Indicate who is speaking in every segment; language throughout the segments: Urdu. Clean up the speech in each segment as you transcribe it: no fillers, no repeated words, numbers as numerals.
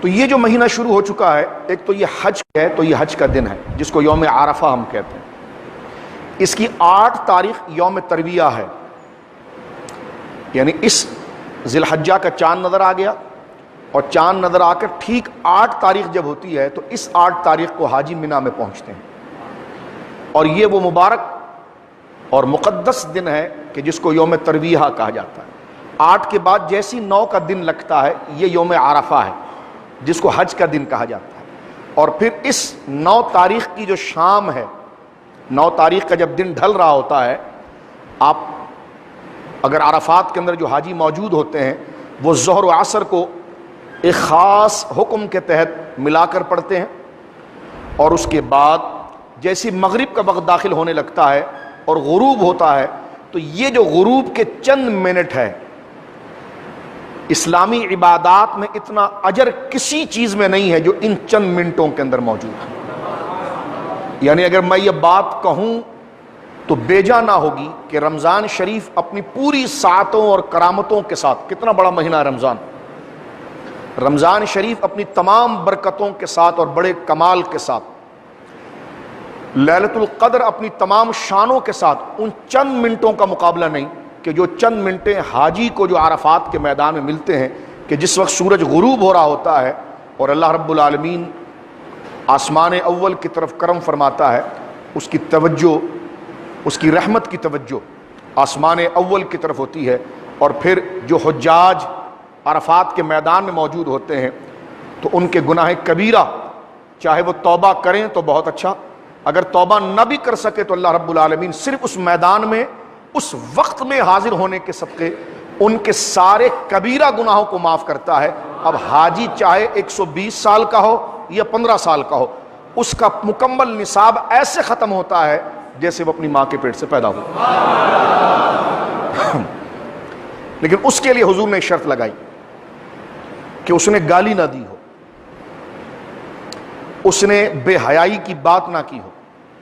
Speaker 1: تو یہ جو مہینہ شروع ہو چکا ہے، ایک تو یہ حج ہے، تو یہ حج کا دن ہے جس کو یوم عرفہ ہم کہتے ہیں۔ اس کی 8 تاریخ یوم ترویہ ہے، یعنی اس ذی الحجہ کا چاند نظر آ گیا، اور چاند نظر آ کر ٹھیک 8 تاریخ جب ہوتی ہے تو اس 8 تاریخ کو حاجی مینا میں پہنچتے ہیں، اور یہ وہ مبارک اور مقدس دن ہے کہ جس کو یوم ترویہ کہا جاتا ہے۔ 8 کے بعد جیسی 9 کا دن لگتا ہے یہ یوم عرفہ ہے جس کو حج کا دن کہا جاتا ہے۔ اور پھر اس 9 تاریخ کی جو شام ہے، 9 تاریخ کا جب دن ڈھل رہا ہوتا ہے، آپ اگر عرفات کے اندر جو حاجی موجود ہوتے ہیں وہ ظہر و عصر کو ایک خاص حکم کے تحت ملا کر پڑھتے ہیں، اور اس کے بعد جیسی مغرب کا وقت داخل ہونے لگتا ہے اور غروب ہوتا ہے، تو یہ جو غروب کے چند منٹ ہے، اسلامی عبادات میں اتنا اجر کسی چیز میں نہیں ہے جو ان چند منٹوں کے اندر موجود ہے۔ یعنی اگر میں یہ بات کہوں تو بیجا نہ ہوگی کہ رمضان شریف اپنی پوری ساعتوں اور کرامتوں کے ساتھ، کتنا بڑا مہینہ ہے رمضان، رمضان شریف اپنی تمام برکتوں کے ساتھ اور بڑے کمال کے ساتھ، لیلۃ القدر اپنی تمام شانوں کے ساتھ ان چند منٹوں کا مقابلہ نہیں کہ جو چند منٹیں حاجی کو جو عرفات کے میدان میں ملتے ہیں، کہ جس وقت سورج غروب ہو رہا ہوتا ہے اور اللہ رب العالمین آسمان اول کی طرف کرم فرماتا ہے، اس کی توجہ، اس کی رحمت کی توجہ آسمان اول کی طرف ہوتی ہے، اور پھر جو حجاج عرفات کے میدان میں موجود ہوتے ہیں تو ان کے گناہ کبیرہ چاہے وہ توبہ کریں تو بہت اچھا، اگر توبہ نہ بھی کر سکے تو اللہ رب العالمین صرف اس میدان میں اس وقت میں حاضر ہونے کے صدقے ان کے سارے کبیرہ گناہوں کو معاف کرتا ہے۔ اب حاجی چاہے 120 سال کا ہو یا 15 سال کا ہو، اس کا مکمل نصاب ایسے ختم ہوتا ہے جیسے وہ اپنی ماں کے پیٹ سے پیدا ہو۔ لیکن اس کے لیے حضور نے شرط لگائی کہ اس نے گالی نہ دی ہو، اس نے بے حیائی کی بات نہ کی ہو،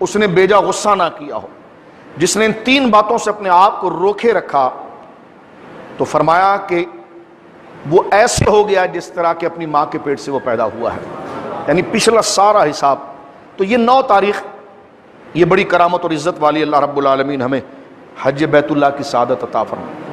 Speaker 1: اس نے بیجا غصہ نہ کیا ہو۔ جس نے ان 3 باتوں سے اپنے آپ کو روکے رکھا تو فرمایا کہ وہ ایسے ہو گیا جس طرح کہ اپنی ماں کے پیٹ سے وہ پیدا ہوا ہے، یعنی پچھلا سارا حساب۔ تو یہ 9 تاریخ یہ بڑی کرامت اور عزت والی، اللہ رب العالمین ہمیں حج بیت اللہ کی سعادت عطا فرمائے۔